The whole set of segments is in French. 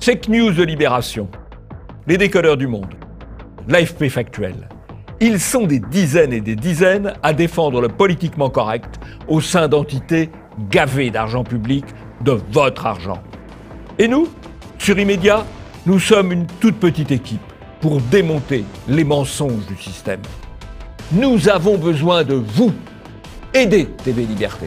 Fake News de Libération, les décodeurs du monde, l'AFP Factuel. Ils sont des dizaines et des dizaines à défendre le politiquement correct au sein d'entités gavées d'argent public, de votre argent. Et nous, sur Immédiat, nous sommes une toute petite équipe pour démonter les mensonges du système. Nous avons besoin de vous. Aidez TV Liberté.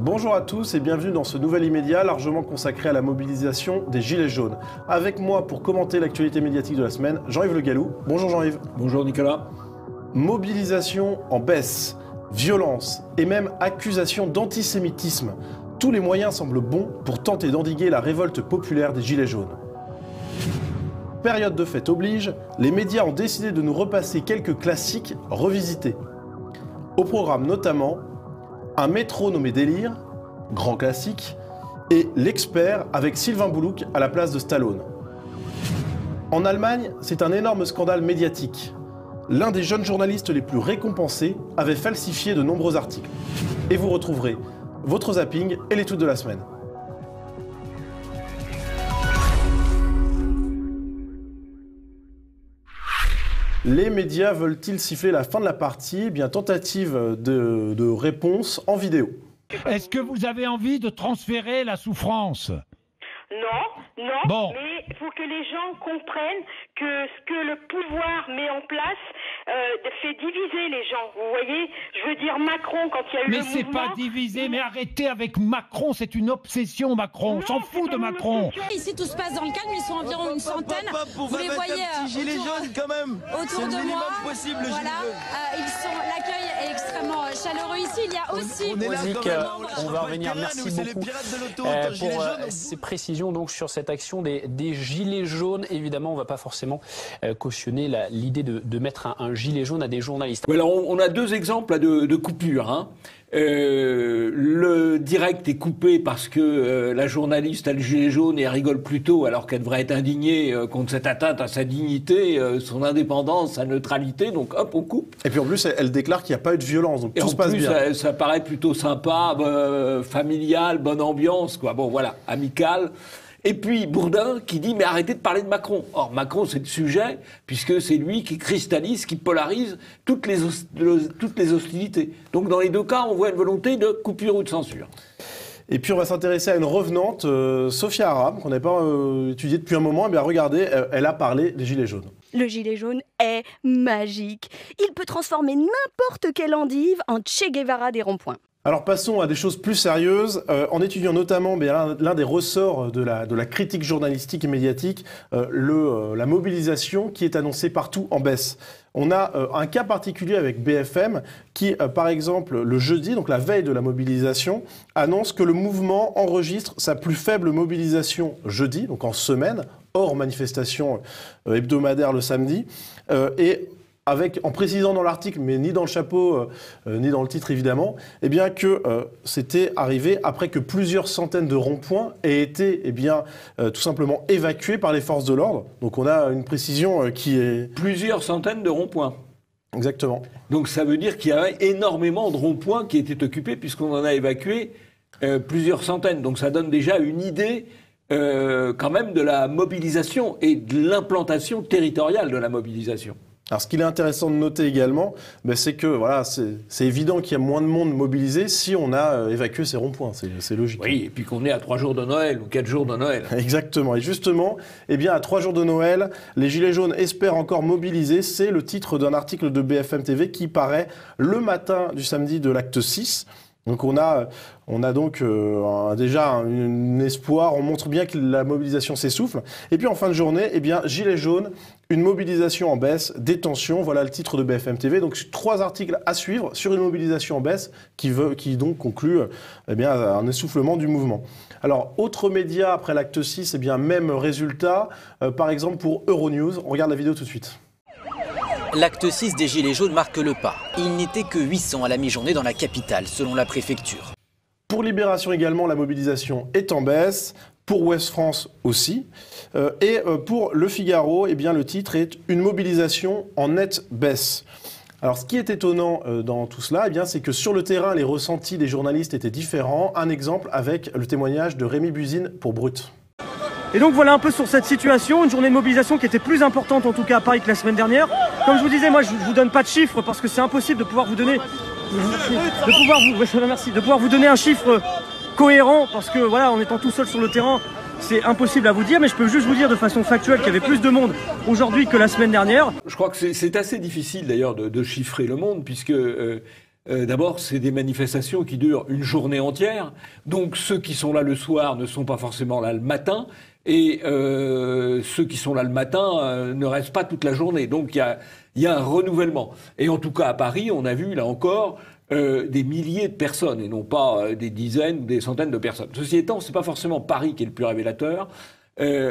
Bonjour à tous et bienvenue dans ce nouvel Immédiat largement consacré à la mobilisation des Gilets jaunes. Avec moi pour commenter l'actualité médiatique de la semaine, Jean-Yves Le Gallou. Bonjour Jean-Yves. Bonjour Nicolas. Mobilisation en baisse, violence et même accusation d'antisémitisme. Tous les moyens semblent bons pour tenter d'endiguer la révolte populaire des Gilets jaunes. Période de fête oblige, les médias ont décidé de nous repasser quelques classiques revisités. Au programme notamment un métro nommé Délire, grand classique, et L'Expert avec Sylvain Boulouk à la place de Stallone. En Allemagne, c'est un énorme scandale médiatique. L'un des jeunes journalistes les plus récompensés avait falsifié de nombreux articles. Et vous retrouverez votre zapping et les tweets de la semaine. Les médias veulent-ils siffler la fin de la partie? Eh bien, tentative de réponse en vidéo. Est-ce que vous avez envie de transférer la souffrance? Non, Bon. mais il faut que les gens comprennent que ce que le pouvoir met en place fait diviser les gens. Vous voyez, je veux dire Macron, quand il y a eu Mais le c'est mouvement... pas divisé, mais arrêtez avec Macron, c'est une obsession Macron, on s'en fout de Macron. Ici tout se passe dans le calme, ils sont environ une centaine. Vous les voyez gilets jaunes quand même. Autour de moi. Possible, le voilà, l'accueil est extrêmement chaleureux ici. Il y a aussi. On va revenir. Merci beaucoup pour ces précisions donc sur cette action des gilets jaunes. Évidemment, on ne va pas forcément cautionner l'idée de mettre un gilet jaune à des journalistes. Alors on a deux exemples de coupures. Hein. Le direct est coupé parce que la journaliste a le gilet jaune et elle rigole plutôt alors qu'elle devrait être indignée contre cette atteinte à sa dignité, son indépendance, sa neutralité. Donc hop, on coupe. Et puis en plus, elle déclare qu'il n'y a pas eu de violence, donc tout se passe bien. Ça paraît plutôt sympa, familial, bonne ambiance, quoi. Bon voilà, amical. Et puis Bourdin qui dit mais arrêtez de parler de Macron. Or Macron c'est le sujet puisque c'est lui qui cristallise, qui polarise toutes les hostilités. Donc dans les deux cas on voit une volonté de coupure ou de censure. Et puis on va s'intéresser à une revenante, Sophia Aram, qu'on n'avait pas étudiée depuis un moment. Eh bien regardez, elle a parlé des gilets jaunes. Le gilet jaune est magique. Il peut transformer n'importe quelle endive en Che Guevara des ronds-points. Alors passons à des choses plus sérieuses, en étudiant notamment l'un des ressorts de la critique journalistique et médiatique, la mobilisation qui est annoncée partout en baisse. On a un cas particulier avec BFM qui, par exemple, le jeudi, donc la veille de la mobilisation, annonce que le mouvement enregistre sa plus faible mobilisation jeudi, donc en semaine, hors manifestation hebdomadaire le samedi, en précisant dans l'article, mais ni dans le chapeau, ni dans le titre évidemment, eh bien que c'était arrivé après que plusieurs centaines de ronds-points aient été tout simplement évacués par les forces de l'ordre. Donc on a une précision qui est... Plusieurs centaines de ronds-points. Exactement. Donc ça veut dire qu'il y avait énormément de ronds-points qui étaient occupés puisqu'on en a évacué plusieurs centaines. Donc ça donne déjà une idée quand même de la mobilisation et de l'implantation territoriale de la mobilisation. Alors ce qu'il est intéressant de noter également, c'est que voilà, c'est évident qu'il y a moins de monde mobilisé si on a évacué ces ronds-points, c'est logique. Oui, et puis qu'on est à 3 jours de Noël ou 4 jours de Noël. Exactement, et justement, à 3 jours de Noël, les Gilets jaunes espèrent encore mobiliser, c'est le titre d'un article de BFM TV qui paraît le matin du samedi de l'acte 6. Donc on a donc déjà un espoir, on montre bien que la mobilisation s'essouffle. Et puis en fin de journée, Gilets jaunes, une mobilisation en baisse, des tensions, voilà le titre de BFM TV. Donc 3 articles à suivre sur une mobilisation en baisse qui donc conclut un essoufflement du mouvement. Alors autre média après l'acte 6, même résultat, par exemple pour Euronews, on regarde la vidéo tout de suite. l'acte 6 des Gilets jaunes marque le pas. Il n'était que 800 à la mi-journée dans la capitale, selon la préfecture. Pour Libération également, la mobilisation est en baisse. Pour Ouest France aussi. Et pour Le Figaro, eh bien, le titre est « Une mobilisation en nette baisse ». Alors, ce qui est étonnant dans tout cela, eh bien, c'est que sur le terrain, les ressentis des journalistes étaient différents. Un exemple avec le témoignage de Rémi Buzine pour Brut. Et donc voilà un peu sur cette situation, une journée de mobilisation qui était plus importante en tout cas à Paris que la semaine dernière. Comme je vous disais, moi je vous donne pas de chiffres parce que c'est impossible de pouvoir vous donner, de pouvoir vous donner un chiffre cohérent parce que voilà, en étant tout seul sur le terrain, c'est impossible à vous dire, mais je peux juste vous dire de façon factuelle qu'il y avait plus de monde aujourd'hui que la semaine dernière. Je crois que c'est assez difficile d'ailleurs de chiffrer le monde puisque d'abord, c'est des manifestations qui durent une journée entière. Donc ceux qui sont là le soir ne sont pas forcément là le matin. Et ceux qui sont là le matin ne restent pas toute la journée. Donc il y a un renouvellement. Et en tout cas à Paris, on a vu là encore des milliers de personnes et non pas des dizaines ou des centaines de personnes. Ceci étant, c'est pas forcément Paris qui est le plus révélateur.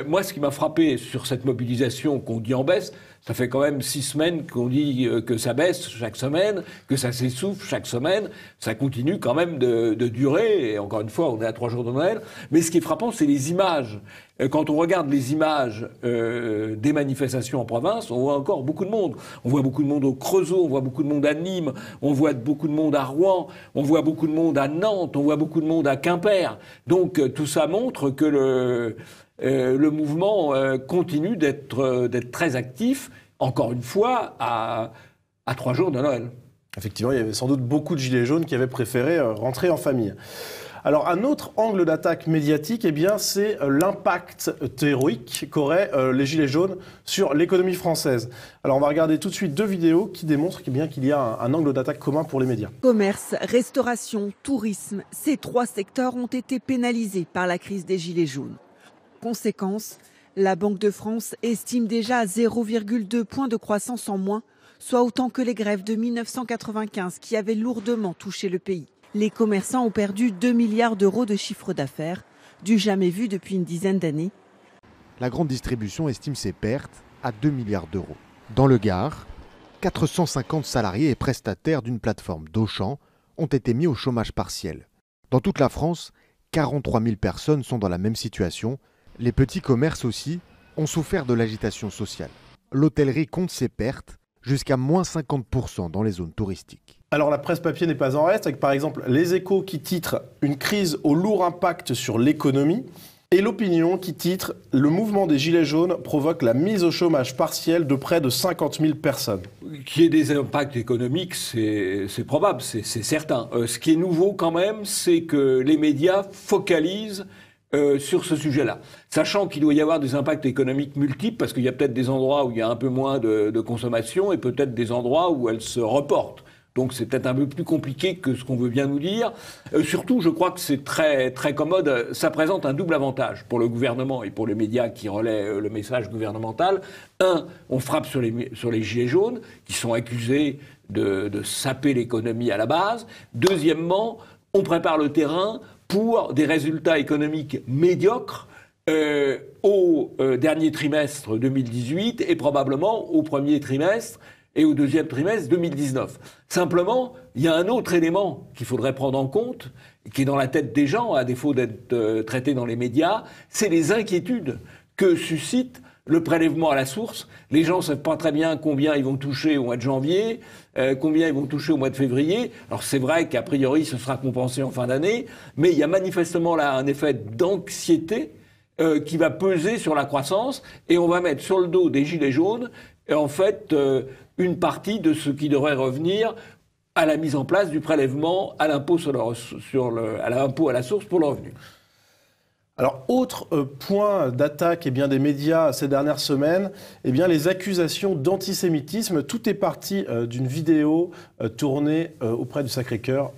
Moi, ce qui m'a frappé sur cette mobilisation qu'on dit en baisse, ça fait quand même 6 semaines qu'on dit que ça baisse chaque semaine, que ça s'essouffle chaque semaine. Ça continue quand même de durer. Et encore une fois, on est à 3 jours de Noël. Mais ce qui est frappant, c'est les images. Quand on regarde les images des manifestations en province, on voit encore beaucoup de monde. On voit beaucoup de monde au Creusot, on voit beaucoup de monde à Nîmes, on voit beaucoup de monde à Rouen, on voit beaucoup de monde à Nantes, on voit beaucoup de monde à Quimper. Donc tout ça montre que le mouvement continue d'être très actif, encore une fois, à 3 jours de Noël. Effectivement, il y avait sans doute beaucoup de gilets jaunes qui avaient préféré rentrer en famille. Alors, un autre angle d'attaque médiatique, eh bien, c'est l'impact théorique qu'auraient les gilets jaunes sur l'économie française. Alors, on va regarder tout de suite 2 vidéos qui démontrent qu'il y a un angle d'attaque commun pour les médias. Commerce, restauration, tourisme, ces 3 secteurs ont été pénalisés par la crise des gilets jaunes. Conséquence, la Banque de France estime déjà à 0,2 points de croissance en moins, soit autant que les grèves de 1995 qui avaient lourdement touché le pays. Les commerçants ont perdu 2 milliards d'euros de chiffre d'affaires, du jamais vu depuis une dizaine d'années. La grande distribution estime ses pertes à 2 milliards d'euros. Dans le Gard, 450 salariés et prestataires d'une plateforme d'Auchan ont été mis au chômage partiel. Dans toute la France, 43 000 personnes sont dans la même situation. Les petits commerces aussi ont souffert de l'agitation sociale. L'hôtellerie compte ses pertes jusqu'à moins 50% dans les zones touristiques. Alors la presse papier n'est pas en reste, avec par exemple Les Échos qui titre « Une crise au lourd impact sur l'économie » et L'Opinion qui titre « Le mouvement des Gilets jaunes provoque la mise au chômage partiel de près de 50 000 personnes ». Qu'il y ait des impacts économiques, c'est probable, c'est certain. Ce qui est nouveau quand même, c'est que les médias focalisent sur ce sujet-là. Sachant qu'il doit y avoir des impacts économiques multiples, parce qu'il y a peut-être des endroits où il y a un peu moins de consommation et peut-être des endroits où elle se reporte. Donc c'est peut-être un peu plus compliqué que ce qu'on veut bien nous dire. Surtout, je crois que c'est très, très commode. Ça présente un double avantage pour le gouvernement et pour les médias qui relaient le message gouvernemental. Un, on frappe sur les gilets jaunes, qui sont accusés de saper l'économie à la base. Deuxièmement, on prépare le terrain pour des résultats économiques médiocres au dernier trimestre 2018 et probablement au premier trimestre et au deuxième trimestre 2019. Simplement, il y a un autre élément qu'il faudrait prendre en compte, qui est dans la tête des gens, à défaut d'être traité dans les médias, c'est les inquiétudes que suscite le prélèvement à la source. Les gens ne savent pas très bien combien ils vont toucher au mois de janvier, combien ils vont toucher au mois de février. Alors c'est vrai qu'a priori ce sera compensé en fin d'année, mais il y a manifestement là un effet d'anxiété qui va peser sur la croissance et on va mettre sur le dos des gilets jaunes en fait une partie de ce qui devrait revenir à la mise en place du prélèvement à l'impôt à l'impôt à la source pour le revenu. Alors, autre point d'attaque des médias ces dernières semaines, les accusations d'antisémitisme. Tout est parti d'une vidéo tournée auprès du Sacré-Cœur.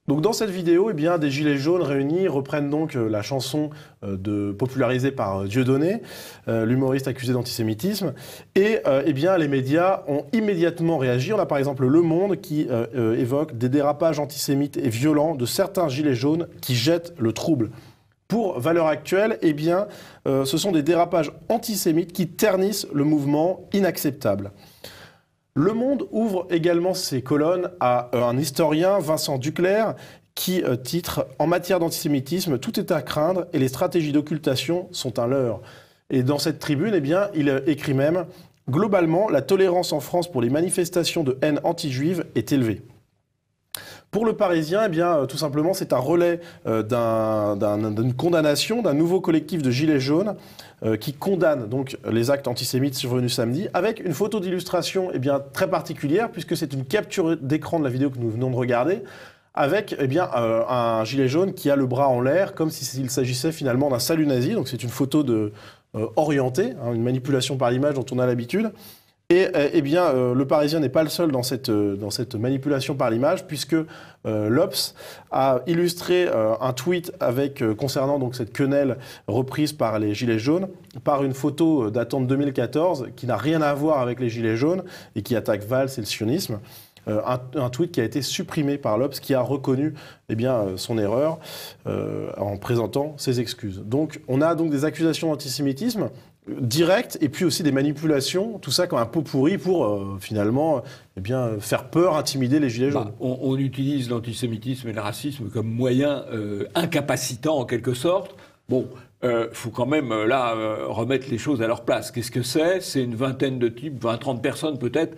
Donc Donc dans cette vidéo, eh bien, des gilets jaunes réunis reprennent donc la chanson popularisée par Dieudonné, l'humoriste accusé d'antisémitisme. Et eh bien, les médias ont immédiatement réagi. On a par exemple Le Monde qui évoque des dérapages antisémites et violents de certains gilets jaunes qui jettent le trouble. Pour Valeurs Actuelles, eh bien, ce sont des dérapages antisémites qui ternissent le mouvement inacceptable. Le Monde ouvre également ses colonnes à un historien, Vincent Duclerc, qui titre « En matière d'antisémitisme, tout est à craindre et les stratégies d'occultation sont un leurre ». Et dans cette tribune, eh bien, il écrit même « Globalement, la tolérance en France pour les manifestations de haine anti-juive est élevée ». Pour Le Parisien, eh bien, tout simplement, c'est un relais d'une condamnation d'un nouveau collectif de gilets jaunes qui condamne donc les actes antisémites survenus samedi, avec une photo d'illustration eh bien, très particulière, puisque c'est une capture d'écran de la vidéo que nous venons de regarder, avec eh bien, un gilet jaune qui a le bras en l'air, comme s'il s'agissait finalement d'un salut nazi. Donc c'est une photo orientée, hein, une manipulation par l'image dont on a l'habitude. Et eh bien, Le Parisien n'est pas le seul dans cette manipulation par l'image, puisque l'Obs a illustré un tweet concernant donc cette quenelle reprise par les Gilets jaunes, par une photo datant de 2014, qui n'a rien à voir avec les Gilets jaunes et qui attaque Valls et le sionisme. Un tweet qui a été supprimé par l'Obs, qui a reconnu eh bien, son erreur en présentant ses excuses. Donc on a donc des accusations d'antisémitisme direct et puis aussi des manipulations, tout ça comme un pot pourri pour finalement eh bien, faire peur, intimider les gilets jaunes. On utilise l'antisémitisme et le racisme comme moyen incapacitant en quelque sorte. Bon, faut quand même là remettre les choses à leur place. Qu'est-ce que c'est? C'est une vingtaine de types, 20-30 personnes peut-être,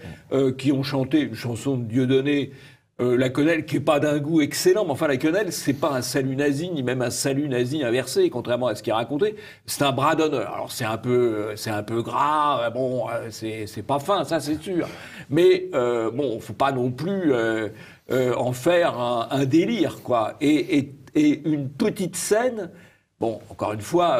qui ont chanté une chanson de Dieudonné, la quenelle, qui n'est pas d'un goût excellent, mais enfin la quenelle, c'est pas un salut nazi, ni même un salut nazi inversé, contrairement à ce qui est raconté. C'est un bras d'honneur. Alors c'est un peu gras, bon, c'est pas fin, ça c'est sûr. Mais bon, faut pas non plus en faire un délire, quoi. Et une petite scène. Bon, encore une fois,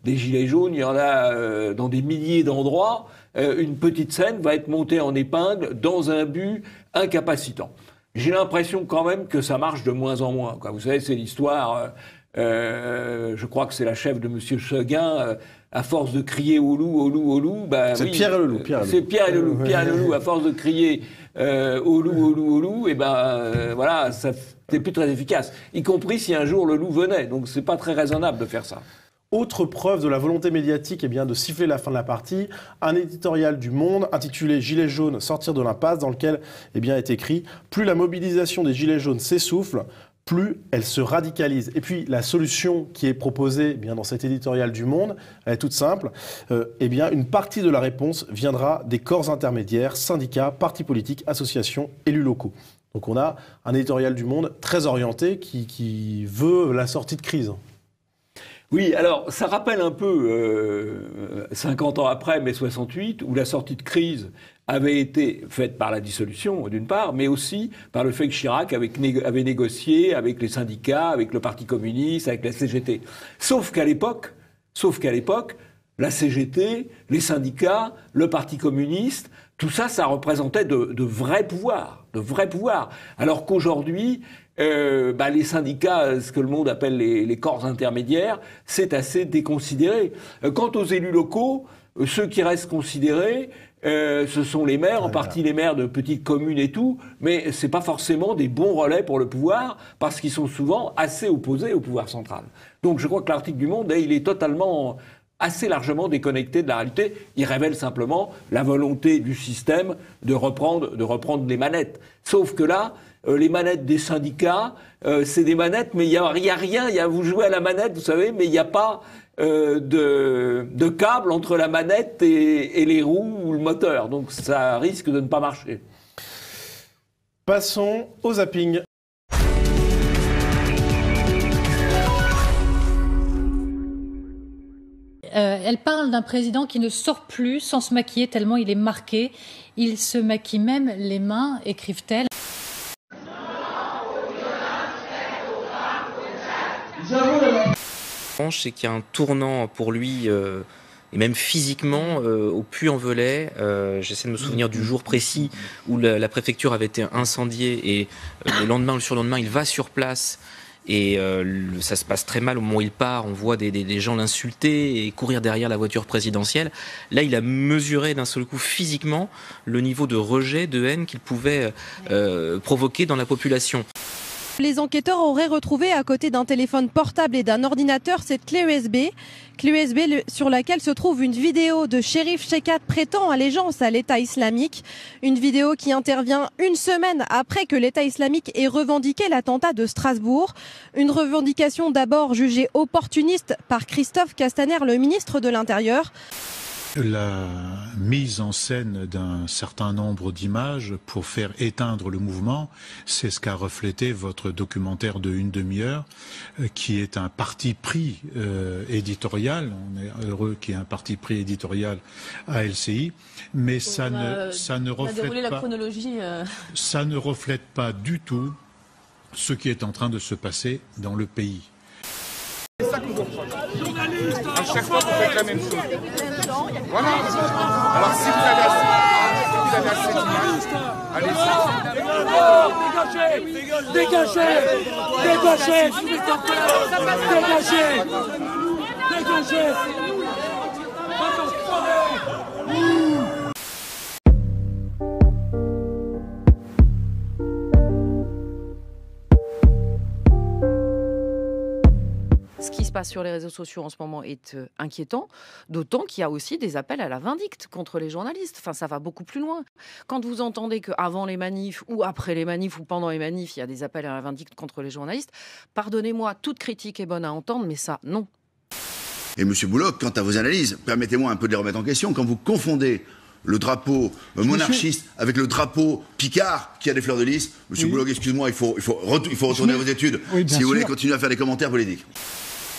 des gilets jaunes, il y en a dans des milliers d'endroits. Une petite scène va être montée en épingle dans un but incapacitant. J'ai l'impression quand même que ça marche de moins en moins, quoi. Vous savez, c'est l'histoire, je crois que c'est la chef de M. Seguin, à force de crier au loup, au loup, au loup. Bah, c'est oui, Pierre et le loup. C'est Pierre et le loup. Pierre et le loup, à force de crier au loup, au loup, au loup, et ben voilà, ça c'est plus très efficace. Y compris si un jour le loup venait. Donc c'est pas très raisonnable de faire ça. Autre preuve de la volonté médiatique eh bien, de siffler la fin de la partie, un éditorial du Monde intitulé « Gilets jaunes, sortir de l'impasse » dans lequel eh bien, est écrit « Plus la mobilisation des Gilets jaunes s'essouffle, plus elle se radicalise ». Et puis la solution qui est proposée eh bien, dans cet éditorial du Monde, elle est toute simple. Eh bien, une partie de la réponse viendra des corps intermédiaires, syndicats, partis politiques, associations, élus locaux. Donc on a un éditorial du Monde très orienté qui veut la sortie de crise. Oui, alors ça rappelle un peu 50 ans après, mai 68, où la sortie de crise avait été faite par la dissolution, d'une part, mais aussi par le fait que Chirac avait négocié avec les syndicats, avec le Parti communiste, avec la CGT. Sauf qu'à l'époque, la CGT, les syndicats, le Parti communiste, tout ça, ça représentait de vrais pouvoirs, Alors qu'aujourd'hui, les syndicats, ce que le monde appelle les corps intermédiaires, c'est assez déconsidéré. Quant aux élus locaux, ceux qui restent considérés, ce sont les maires, en partie les maires de petites communes et tout, mais c'est pas forcément des bons relais pour le pouvoir, parce qu'ils sont souvent assez opposés au pouvoir central. Donc je crois que l'article du Monde, il est totalement, assez largement déconnecté de la réalité. Il révèle simplement la volonté du système de reprendre les manettes. Sauf que là, les manettes des syndicats, c'est des manettes, mais il y a rien. Vous jouez à la manette, vous savez, mais il n'y a pas de câble entre la manette et les roues ou le moteur. Donc ça risque de ne pas marcher. Passons au zapping. Elle parle d'un président qui ne sort plus sans se maquiller tellement il est marqué. Il se maquille même les mains, écrivent-elles. C'est qu'il y a un tournant pour lui et même physiquement au Puy-en-Velay. J'essaie de me souvenir du jour précis où la préfecture avait été incendiée et le surlendemain, il va sur place. Et ça se passe très mal au moment où il part. On voit des gens l'insulter et courir derrière la voiture présidentielle. Là, il a mesuré d'un seul coup physiquement le niveau de rejet, de haine qu'il pouvait provoquer dans la population. Les enquêteurs auraient retrouvé à côté d'un téléphone portable et d'un ordinateur cette clé USB sur laquelle se trouve une vidéo de Chérif Shekat prêtant allégeance à l'État islamique. Une vidéo qui intervient une semaine après que l'État islamique ait revendiqué l'attentat de Strasbourg. Une revendication d'abord jugée opportuniste par Christophe Castaner, le ministre de l'Intérieur. La mise en scène d'un certain nombre d'images pour faire éteindre le mouvement, c'est ce qu'a reflété votre documentaire de une demi-heure, qui est un parti pris éditorial. On est heureux qu'il y ait un parti pris éditorial à LCI, mais ça ne reflète pas. Ça ne reflète pas du tout ce qui est en train de se passer dans le pays. C'est ça que vous reproche. À chaque fois, vous faites la même chose. Voilà. Alors, si vous avez assez d'images, allez-y. Dégagez. Ce qui se passe sur les réseaux sociaux en ce moment est inquiétant, d'autant qu'il y a aussi des appels à la vindicte contre les journalistes. Enfin, ça va beaucoup plus loin. Quand vous entendez qu'avant les manifs ou après les manifs ou pendant les manifs, il y a des appels à la vindicte contre les journalistes, pardonnez-moi, toute critique est bonne à entendre, mais ça, non. Et Monsieur Bouloc, quant à vos analyses, permettez-moi un peu de les remettre en question. Quand vous confondez le drapeau monarchiste avec le drapeau Picard qui a des fleurs de lys, Monsieur Bouloc, excuse-moi, il faut retourner à vos études. Si vous voulez continuer à faire des commentaires politiques.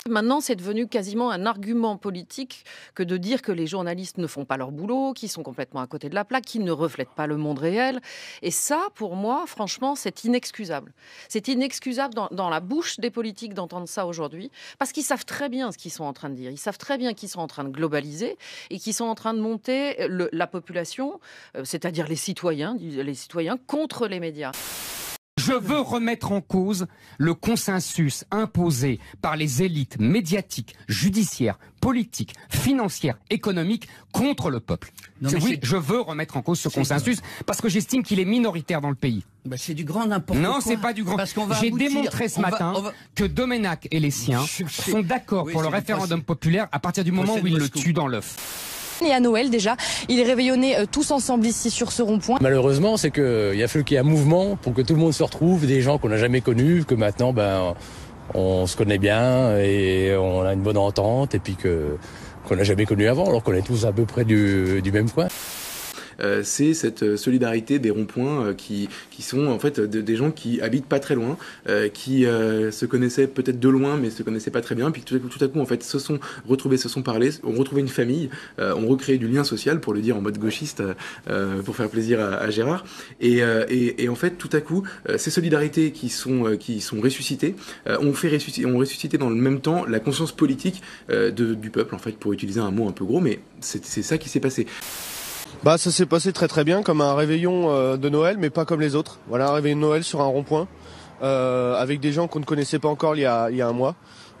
Maintenant, c'est devenu quasiment un argument politique que de dire que les journalistes ne font pas leur boulot, qu'ils sont complètement à côté de la plaque, qu'ils ne reflètent pas le monde réel. Et ça, pour moi, franchement, c'est inexcusable. C'est inexcusable dans la bouche des politiques d'entendre ça aujourd'hui, parce qu'ils savent très bien ce qu'ils sont en train de dire. Ils savent très bien qu'ils sont en train de globaliser et qu'ils sont en train de monter la population, c'est-à-dire les citoyens contre les médias. Je veux remettre en cause le consensus imposé par les élites médiatiques, judiciaires, politiques, financières, économiques contre le peuple. Oui, je veux remettre en cause ce consensus parce que j'estime qu'il est minoritaire dans le pays. C'est du grand n'importe quoi. Non, c'est pas du grand. J'ai démontré ce matin que Domenech et les siens sont d'accord pour le référendum populaire à partir du moment où ils le tuent dans l'œuf. Et à Noël déjà, il est réveillonné tous ensemble ici sur ce rond-point. Malheureusement, c'est qu'il a fallu qu'il y ait un mouvement pour que tout le monde se retrouve, des gens qu'on n'a jamais connus, que maintenant on se connaît bien et on a une bonne entente et puis qu'on n'a jamais connu avant, alors qu'on est tous à peu près du même coin. C'est cette solidarité des ronds-points qui sont en fait des gens qui habitent pas très loin, qui se connaissaient peut-être de loin mais se connaissaient pas très bien, puis tout à coup en fait se sont retrouvés, se sont parlé, ont retrouvé une famille, ont recréé du lien social, pour le dire en mode gauchiste, pour faire plaisir à Gérard, et en fait tout à coup ces solidarités qui sont ressuscitées ont ressuscité dans le même temps la conscience politique du peuple, en fait, pour utiliser un mot un peu gros, mais c'est ça qui s'est passé. Ça s'est passé très très bien, comme un réveillon de Noël, mais pas comme les autres. Voilà, un réveillon de Noël sur un rond-point, avec des gens qu'on ne connaissait pas encore il y a un mois.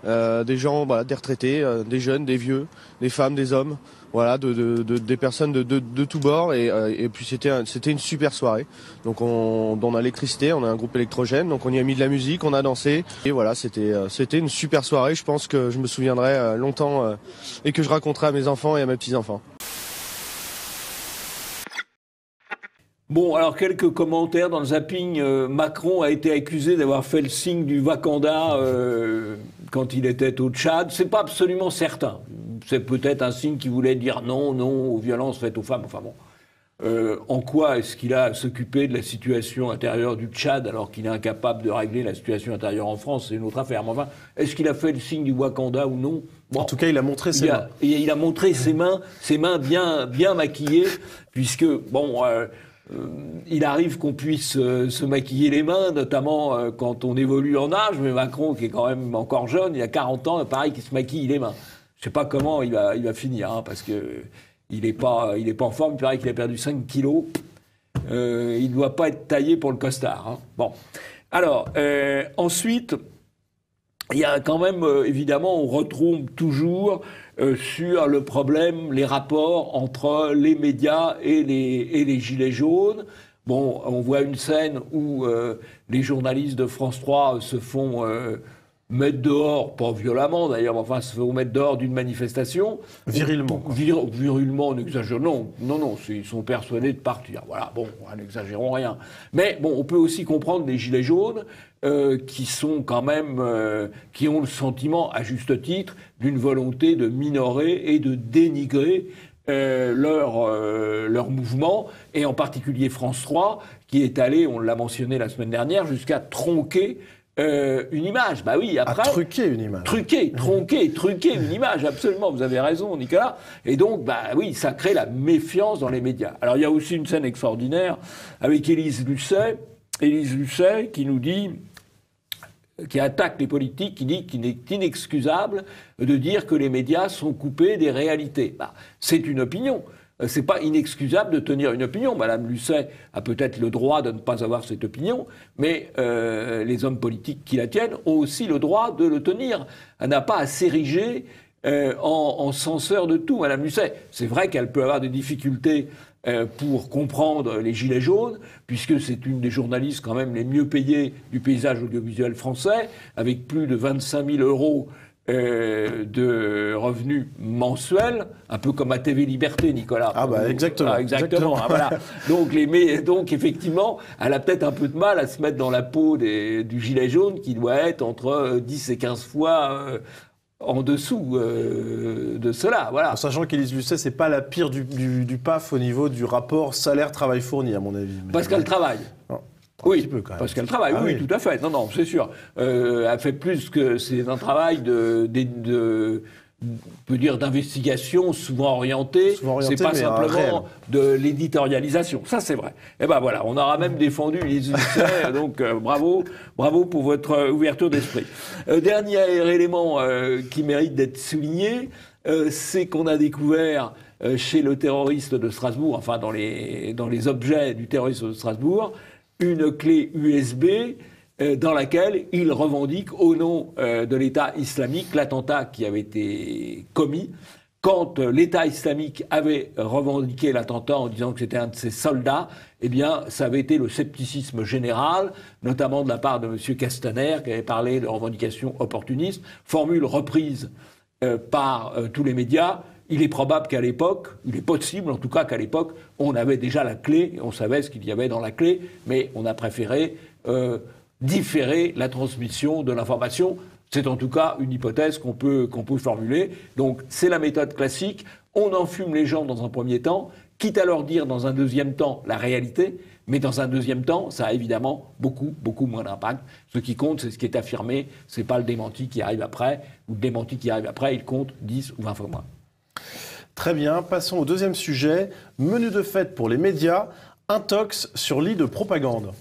Des gens, des retraités, des jeunes, des vieux, des femmes, des hommes, voilà, des personnes de tous bords. Et puis c'était une super soirée. Donc on a l'électricité, on a un groupe électrogène, donc on y a mis de la musique, on a dansé. Et voilà, c'était une super soirée. Je pense que je me souviendrai longtemps et que je raconterai à mes enfants et à mes petits-enfants. Bon, alors quelques commentaires dans le zapping. Macron a été accusé d'avoir fait le signe du Wakanda quand il était au Tchad. C'est pas absolument certain. C'est peut-être un signe qui voulait dire non aux violences faites aux femmes. Enfin bon. En quoi est-ce qu'il a à s'occuper de la situation intérieure du Tchad alors qu'il est incapable de régler la situation intérieure en France? C'est une autre affaire. Mais enfin, est-ce qu'il a fait le signe du Wakanda ou non? Bon, en tout cas, il a montré ses mains. Il a montré ses mains bien maquillées, puisque bon. Il arrive qu'on puisse se maquiller les mains, notamment quand on évolue en âge, mais Macron, qui est quand même encore jeune, il a 40 ans, pareil, qu'il se maquille les mains. je ne sais pas comment il va finir, hein, parce qu'il n'est pas en forme. Il paraît qu'il a perdu 5 kilos. Il ne doit pas être taillé pour le costard. Hein. Bon. Alors, ensuite, il y a quand même, évidemment, on retrouve toujours sur le problème, les rapports entre les médias et les gilets jaunes. Bon, on voit une scène où les journalistes de France 3 se font mettre dehors, pas violemment d'ailleurs, mais enfin se font mettre dehors d'une manifestation. Virilement. Virilement, on exagère. Non, ils sont persuadés de partir. Voilà, bon, n'exagérons rien. Mais bon, on peut aussi comprendre les gilets jaunes qui sont quand même, qui ont le sentiment, à juste titre, d'une volonté de minorer et de dénigrer leur mouvement, et en particulier France 3, qui est allé, on l'a mentionné la semaine dernière, jusqu'à tronquer une image. Bah oui, après. Truquer une image. Truquer une image, absolument, vous avez raison, Nicolas. Et donc, bah oui, ça crée la méfiance dans les médias. Alors, il y a aussi une scène extraordinaire avec Élise Lucet qui nous dit, qui attaque les politiques, qui dit qu'il est inexcusable de dire que les médias sont coupés des réalités. Bah, c'est une opinion. C'est pas inexcusable de tenir une opinion. Madame Lucet a peut-être le droit de ne pas avoir cette opinion, mais les hommes politiques qui la tiennent ont aussi le droit de le tenir. Elle n'a pas à s'ériger en censeur de tout, Madame Lucet. C'est vrai qu'elle peut avoir des difficultés pour comprendre les gilets jaunes, puisque c'est une des journalistes quand même les mieux payées du paysage audiovisuel français, avec plus de 25 000 euros de revenus mensuels, un peu comme à TV Liberté, Nicolas. Ah bah exactement. Exactement. Ah, voilà. Donc effectivement, elle a peut-être un peu de mal à se mettre dans la peau du gilet jaune, qui doit être entre 10 et 15 fois en dessous de cela. Voilà. En sachant qu'Élise Lucet, c'est pas la pire du PAF au niveau du rapport salaire-travail fourni, à mon avis. Parce qu'elle travaille. Non. Oui, parce qu'elle travaille, oui, tout à fait. Non, c'est sûr. Elle fait plus que... C'est un travail on peut dire d'investigation, souvent orienté. C'est pas simplement de l'éditorialisation. Ça, c'est vrai. Et ben voilà, on aura même défendu les Lucet, donc bravo pour votre ouverture d'esprit. Dernier élément qui mérite d'être souligné, c'est qu'on a découvert chez le terroriste de Strasbourg, enfin dans les objets du terroriste de Strasbourg, une clé USB dans laquelle il revendique au nom de l'État islamique l'attentat qui avait été commis. Quand l'État islamique avait revendiqué l'attentat en disant que c'était un de ses soldats, eh bien, ça avait été le scepticisme général, notamment de la part de M. Castaner, qui avait parlé de revendications opportunistes, formule reprise par tous les médias. Il est probable qu'à l'époque, il est possible en tout cas qu'à l'époque, on avait déjà la clé, on savait ce qu'il y avait dans la clé, mais on a préféré différer la transmission de l'information. C'est en tout cas une hypothèse qu'on peut formuler. Donc c'est la méthode classique. On enfume les gens dans un premier temps, quitte à leur dire dans un deuxième temps la réalité, mais dans un deuxième temps, ça a évidemment beaucoup moins d'impact. Ce qui compte, c'est ce qui est affirmé, c'est pas le démenti qui arrive après, ou le démenti qui arrive après, il compte 10 ou 20 fois moins. Très bien, passons au deuxième sujet. Menu de fête pour les médias, intox sur lit de propagande.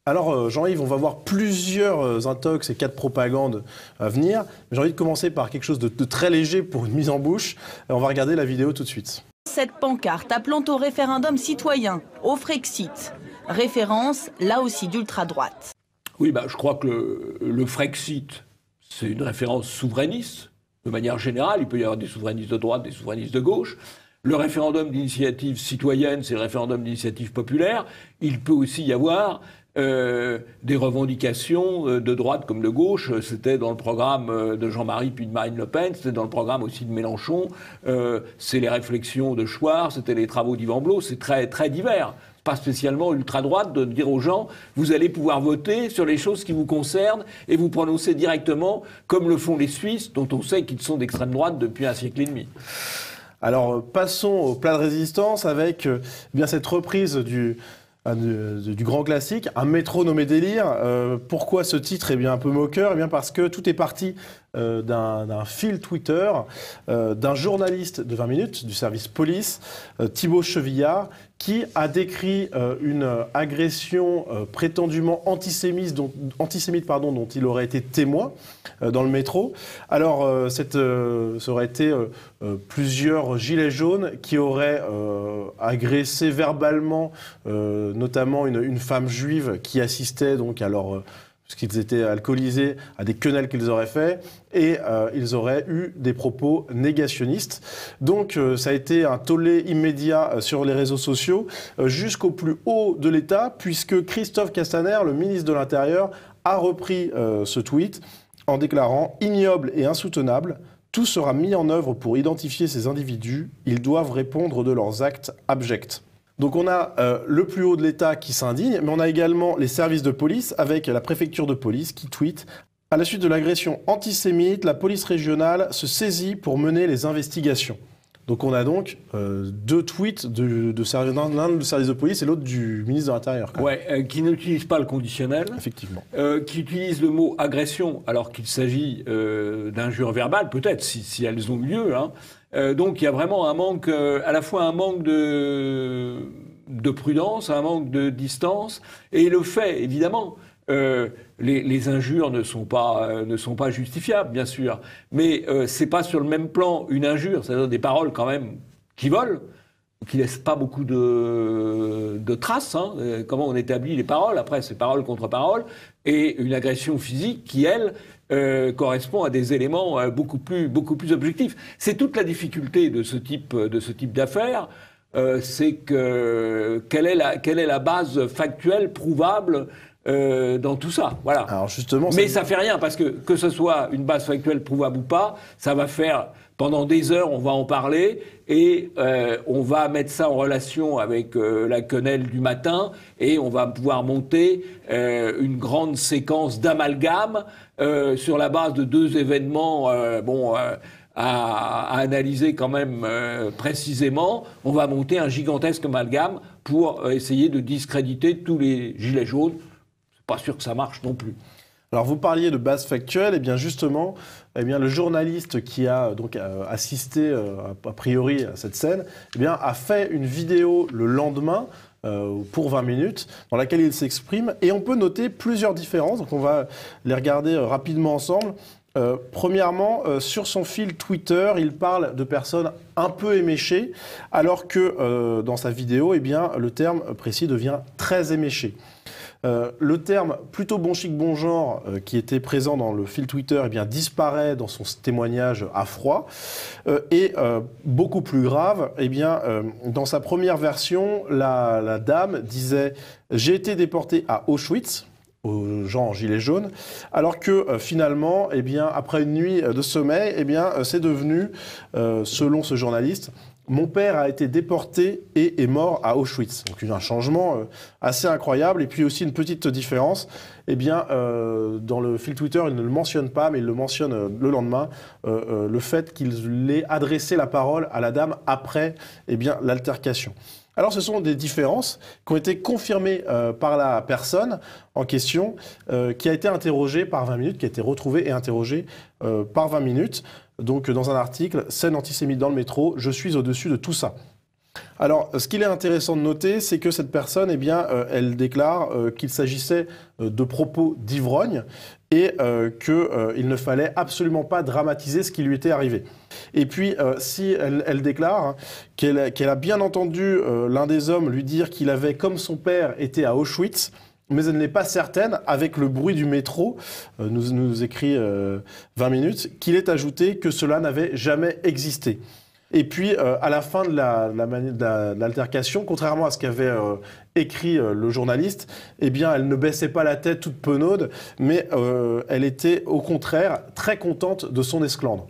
Alors Jean-Yves, on va voir plusieurs intox et cas de propagande à venir. J'ai envie de commencer par quelque chose de très léger pour une mise en bouche. On va regarder la vidéo tout de suite. Cette pancarte appelant au référendum citoyen, au Frexit. Référence, là aussi, d'ultra-droite. Oui, je crois que le Frexit, c'est une référence souverainiste. De manière générale, il peut y avoir des souverainistes de droite, des souverainistes de gauche. Le référendum d'initiative citoyenne, c'est le référendum d'initiative populaire. Il peut aussi y avoir des revendications de droite comme de gauche. C'était dans le programme de Jean-Marie puis de Marine Le Pen, c'était dans le programme aussi de Mélenchon, c'est les réflexions de Chouard, c'était les travaux d'Yvan Blot, c'est très, très divers. Pas spécialement ultra-droite de dire aux gens vous allez pouvoir voter sur les choses qui vous concernent et vous prononcer directement comme le font les Suisses, dont on sait qu'ils sont d'extrême droite depuis un siècle et demi. Alors passons au plat de résistance avec bien cette reprise du grand classique, un métro nommé Délire. Pourquoi ce titre est bien un peu moqueur? Eh bien parce que tout est parti d'un fil Twitter d'un journaliste de 20 minutes du service police, Thibaut Chevillard, qui a décrit une agression prétendument antisémite dont il aurait été témoin dans le métro. Alors, ça aurait été plusieurs gilets jaunes qui auraient agressé verbalement notamment une femme juive qui assistait donc à leur... parce qu'ils étaient alcoolisés, à des quenelles qu'ils auraient fait, et ils auraient eu des propos négationnistes. Donc ça a été un tollé immédiat sur les réseaux sociaux, jusqu'au plus haut de l'État, puisque Christophe Castaner, le ministre de l'Intérieur, a repris ce tweet en déclarant « Ignoble et insoutenable, tout sera mis en œuvre pour identifier ces individus, ils doivent répondre de leurs actes abjects ». Donc on a le plus haut de l'État qui s'indigne, mais on a également les services de police avec la préfecture de police qui tweet « À la suite de l'agression antisémite, la police régionale se saisit pour mener les investigations ». Donc on a donc deux tweets l'un du service de police et l'autre du ministre de l'Intérieur. Ouais, qui n'utilise pas le conditionnel. Effectivement. Qui utilise le mot agression alors qu'il s'agit d'injures verbales, peut-être, si elles ont lieu, hein. Donc il y a vraiment un manque, à la fois un manque de prudence, un manque de distance, et le fait, évidemment, les injures ne sont pas justifiables, bien sûr, mais c'est pas sur le même plan une injure, c'est-à-dire des paroles quand même qui volent, qui laissent pas beaucoup de traces, hein. Comment on établit les paroles, après c'est parole contre parole, et une agression physique qui, elle, correspond à des éléments beaucoup plus objectifs. C'est toute la difficulté de ce type d'affaires, c'est que quelle est la base factuelle prouvable dans tout ça, voilà. Alors justement, mais ça fait rien parce que ce soit une base factuelle prouvable ou pas, ça va faire pendant des heures, on va en parler et on va mettre ça en relation avec la quenelle du matin et on va pouvoir monter une grande séquence d'amalgame sur la base de deux événements à analyser quand même précisément. On va monter un gigantesque amalgame pour essayer de discréditer tous les gilets jaunes. C'est pas sûr que ça marche non plus. Alors vous parliez de base factuelle, et bien justement, le journaliste qui a donc assisté a priori à cette scène, a fait une vidéo le lendemain pour 20 minutes dans laquelle il s'exprime, et on peut noter plusieurs différences. Donc on va les regarder rapidement ensemble. Premièrement, sur son fil Twitter, il parle de personnes un peu éméchées, alors que dans sa vidéo, le terme précis devient très éméché. Le terme plutôt bon chic, bon genre qui était présent dans le fil Twitter disparaît dans son témoignage à froid. Et beaucoup plus grave, dans sa première version, la dame disait « J'ai été déportée à Auschwitz » aux gens en gilet jaune, alors que finalement, après une nuit de sommeil, c'est devenu, selon ce journaliste, mon père a été déporté et est mort à Auschwitz. Donc un changement assez incroyable. Et puis aussi une petite différence, dans le fil Twitter, il ne le mentionne pas, mais il le mentionne le lendemain, le fait qu'il ait adressé la parole à la dame après l'altercation. Alors ce sont des différences qui ont été confirmées par la personne en question, qui a été interrogée par 20 minutes, qui a été retrouvée et interrogée par 20 minutes. Donc dans un article, scène antisémite dans le métro, je suis au-dessus de tout ça. Alors, ce qu'il est intéressant de noter, c'est que cette personne, elle déclare qu'il s'agissait de propos d'ivrogne et qu'il ne fallait absolument pas dramatiser ce qui lui était arrivé. Et puis, si elle déclare qu'elle a bien entendu l'un des hommes lui dire qu'il avait, comme son père, été à Auschwitz, mais elle n'est pas certaine, avec le bruit du métro, nous écrit 20 minutes, qu'il est ajouté que cela n'avait jamais existé. Et puis, à la fin de l'altercation, contrairement à ce qu'avait écrit le journaliste, elle ne baissait pas la tête toute penaude, mais elle était au contraire très contente de son esclandre.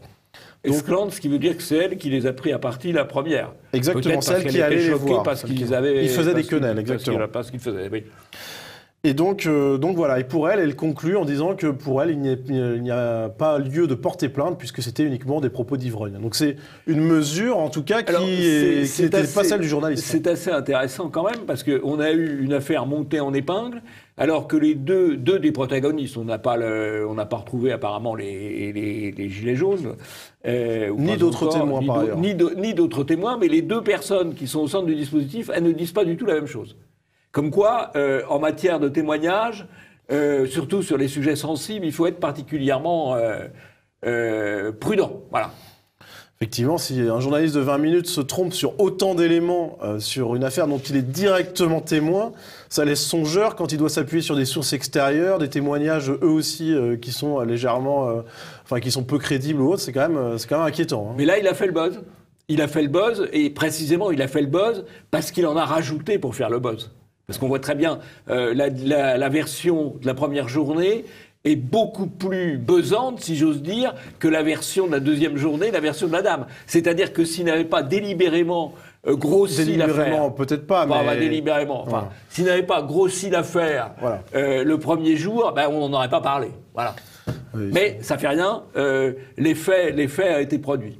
Esclandre, ce qui veut dire que c'est elle qui les a pris à partie la première. Exactement, celle qui allait les voir. Parce qu'ils avaient... Ils faisaient des quenelles, exactement. Parce qu'ils faisaient, oui. Et donc voilà, et pour elle, elle conclut en disant que pour elle, il n'y a pas lieu de porter plainte puisque c'était uniquement des propos d'ivrogne. Donc c'est une mesure, en tout cas, qui n'était pas celle du journaliste. C'est assez intéressant quand même parce qu'on a eu une affaire montée en épingle alors que les deux des protagonistes, on n'a pas retrouvé apparemment les gilets jaunes, ni d'autres témoins par ailleurs, ni d'autres témoins, mais les deux personnes qui sont au centre du dispositif, elles ne disent pas du tout la même chose. Comme quoi, en matière de témoignage, surtout sur les sujets sensibles, il faut être particulièrement prudent. Voilà. Effectivement, si un journaliste de 20 minutes se trompe sur autant d'éléments sur une affaire dont il est directement témoin, ça laisse songeur quand il doit s'appuyer sur des sources extérieures, des témoignages eux aussi qui sont légèrement, qui sont peu crédibles ou autres. C'est quand même inquiétant. Hein. Mais là, il a fait le buzz. Il a fait le buzz, et précisément, il a fait le buzz parce qu'il en a rajouté pour faire le buzz. Parce qu'on voit très bien la version de la première journée est beaucoup plus buzzante, si j'ose dire, que la version de la deuxième journée, la version de la dame. C'est-à-dire que s'il n'avait pas délibérément grossi l'affaire... peut-être pas, mais... délibérément. Enfin, s'il n'avait pas grossi l'affaire le premier jour, on n'en aurait pas parlé. Voilà. Oui, mais ça fait rien, l'effet a été produit.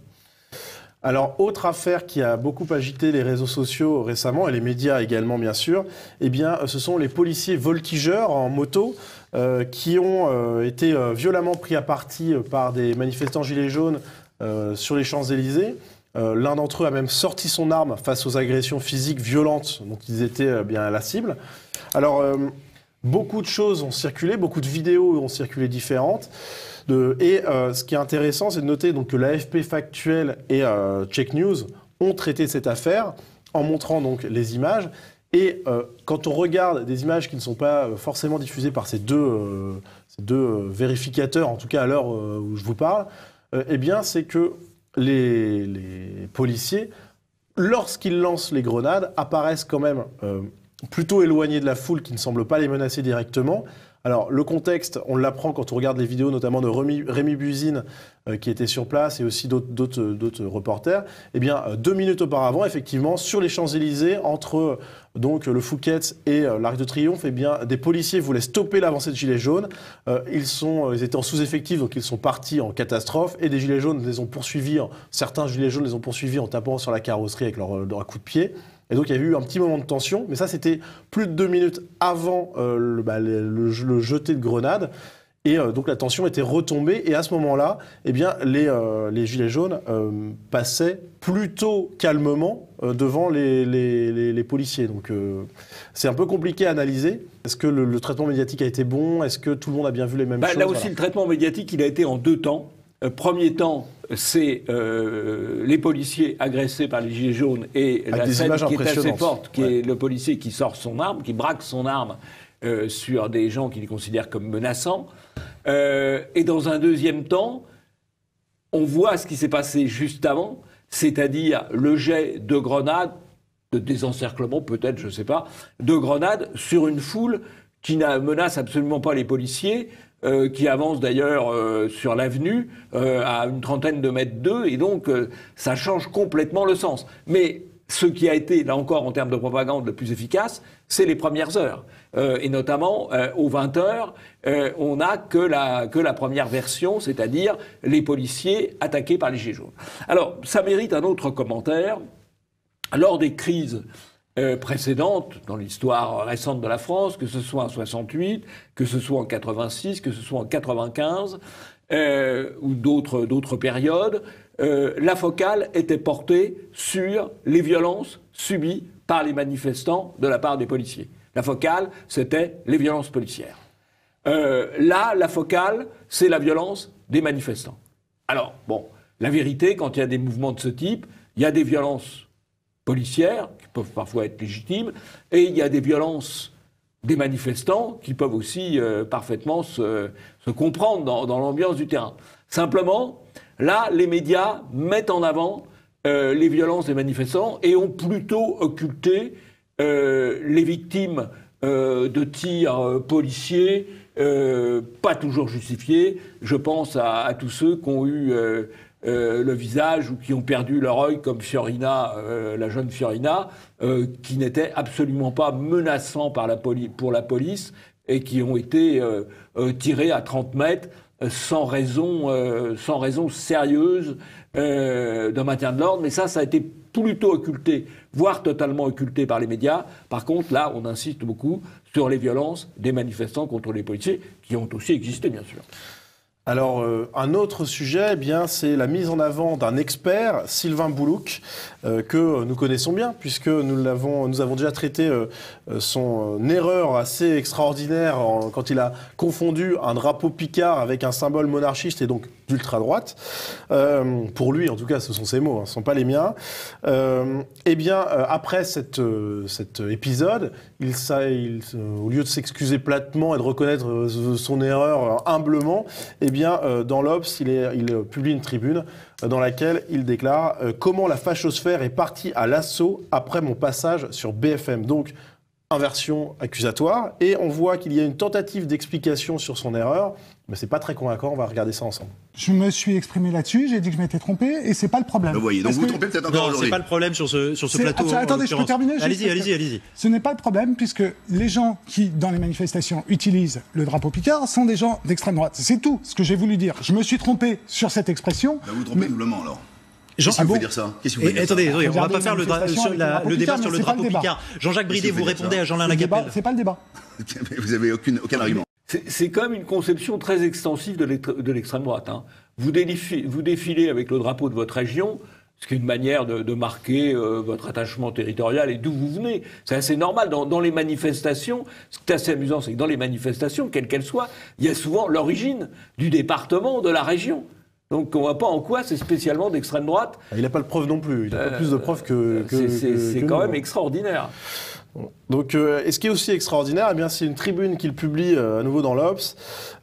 Alors, autre affaire qui a beaucoup agité les réseaux sociaux récemment, et les médias également, bien sûr, ce sont les policiers voltigeurs en moto qui ont été violemment pris à partie par des manifestants gilets jaunes sur les Champs-Élysées. L'un d'entre eux a même sorti son arme face aux agressions physiques violentes dont ils étaient bien la cible. Alors, beaucoup de choses ont circulé, beaucoup de vidéos ont circulé différentes. Ce qui est intéressant, c'est de noter donc, que l'AFP Factuel et Check News ont traité cette affaire en montrant donc, les images. Et quand on regarde des images qui ne sont pas forcément diffusées par ces deux vérificateurs, en tout cas à l'heure où je vous parle, c'est que les policiers, lorsqu'ils lancent les grenades, apparaissent quand même plutôt éloignés de la foule qui ne semble pas les menacer directement. Alors, le contexte, on l'apprend quand on regarde les vidéos, notamment de Rémi Buzine, qui était sur place, et aussi d'autres reporters. 2 minutes auparavant, effectivement, sur les Champs-Élysées, entre donc le Fouquet's et l'Arc de Triomphe, des policiers voulaient stopper l'avancée de Gilets jaunes. Ils étaient en sous-effectif, donc ils sont partis en catastrophe, et des Gilets jaunes les ont poursuivis, certains Gilets jaunes les ont poursuivis en tapant sur la carrosserie avec leur coup de pied. Et donc, il y a eu un petit moment de tension, mais ça, c'était plus de 2 minutes avant le jeté de grenade. Et donc, la tension était retombée. Et à ce moment-là, les Gilets jaunes passaient plutôt calmement devant les policiers. Donc, c'est un peu compliqué à analyser. Est-ce que le traitement médiatique a été bon? Est-ce que tout le monde a bien vu les mêmes choses? Là aussi, le traitement médiatique, il a été en 2 temps. Premier temps, c'est les policiers agressés par les Gilets jaunes et la scène qui est assez forte, qui est le policier qui sort son arme, qui braque son arme sur des gens qu'il considère comme menaçants. Et dans un deuxième temps, on voit ce qui s'est passé juste avant, c'est-à-dire le jet de grenades, de désencerclement peut-être, je ne sais pas, de grenades sur une foule qui ne menace absolument pas les policiers, qui avance d'ailleurs sur l'avenue à une trentaine de mètres d'eux, et donc ça change complètement le sens. Mais ce qui a été, là encore, en termes de propagande, le plus efficace, c'est les premières heures. Et notamment, aux 20h, on n'a que la première version, c'est-à-dire les policiers attaqués par les Gilets jaunes. Alors, ça mérite un autre commentaire. Lors des crises précédentes dans l'histoire récente de la France, que ce soit en 68, que ce soit en 86, que ce soit en 95 ou d'autres périodes, la focale était portée sur les violences subies par les manifestants de la part des policiers. La focale, c'était les violences policières. Là, la focale, c'est la violence des manifestants. Alors, bon, la vérité, quand il y a des mouvements de ce type, il y a des violences policières, qui peuvent parfois être légitimes, et il y a des violences des manifestants qui peuvent aussi parfaitement se comprendre dans l'ambiance du terrain. Simplement, là, les médias mettent en avant les violences des manifestants et ont plutôt occulté les victimes de tirs policiers, pas toujours justifiés. Je pense à tous ceux qui ont eu le visage ou qui ont perdu leur œil, comme Fiorina, la jeune Fiorina, qui n'était absolument pas menaçant pour la police, et qui ont été tirés à 30 mètres sans raison sérieuse de maintien de l'ordre. Mais ça a été plutôt occulté, voire totalement occulté par les médias. Par contre, là, on insiste beaucoup sur les violences des manifestants contre les policiers, qui ont aussi existé, bien sûr. Alors, un autre sujet, eh bien, c'est la mise en avant d'un expert, Sylvain Boulouc, que nous connaissons bien, puisque nous avons déjà traité son erreur assez extraordinaire quand il a confondu un drapeau Picard avec un symbole monarchiste et donc d'ultra-droite. Pour lui, en tout cas, ce sont ses mots, ce ne sont pas les miens. Eh bien, après cet épisode, au lieu de s'excuser platement et de reconnaître son erreur humblement, eh bien, dans l'Obs, il publie une tribune dans laquelle il déclare « Comment la fachosphère est partie à l'assaut après mon passage sur BFM ». Donc, inversion accusatoire. Et on voit qu'il y a une tentative d'explication sur son erreur, mais c'est pas très convaincant, on va regarder ça ensemble. Je me suis exprimé là-dessus, j'ai dit que je m'étais trompé, et c'est pas le problème. Vous voyez, donc vous vous trompez peut-être encore aujourd'hui. Non, c'est pas le problème sur ce plateau. Attendez, je peux terminer. Allez-y. Ce n'est pas le problème, puisque les gens qui, dans les manifestations, utilisent le drapeau Picard sont des gens d'extrême droite. C'est tout ce que j'ai voulu dire. Je me suis trompé sur cette expression. Vous vous trompez doublement, alors. Qu'est-ce que vous pouvez dire ça? Attendez, on va pas faire le débat sur le drapeau Picard. Jean-Jacques Bridet, vous répondez à Jean-Lin Lagapelle. C'est pas le débat. Vous n'avez aucun argument. C'est quand même une conception très extensive de l'extrême droite. Vous défilez avec le drapeau de votre région, ce qui est une manière de marquer votre attachement territorial et d'où vous venez. C'est assez normal. Dans les manifestations, ce qui est assez amusant, c'est que dans les manifestations, quelles qu'elles soient, il y a souvent l'origine du département, de la région. Donc on ne voit pas en quoi c'est spécialement d'extrême droite. Il n'a pas de preuves non plus. Il n'a pas plus de preuves que c'est quand même extraordinaire. Donc, et ce qui est aussi extraordinaire, eh bien, c'est une tribune qu'il publie à nouveau dans l'Obs.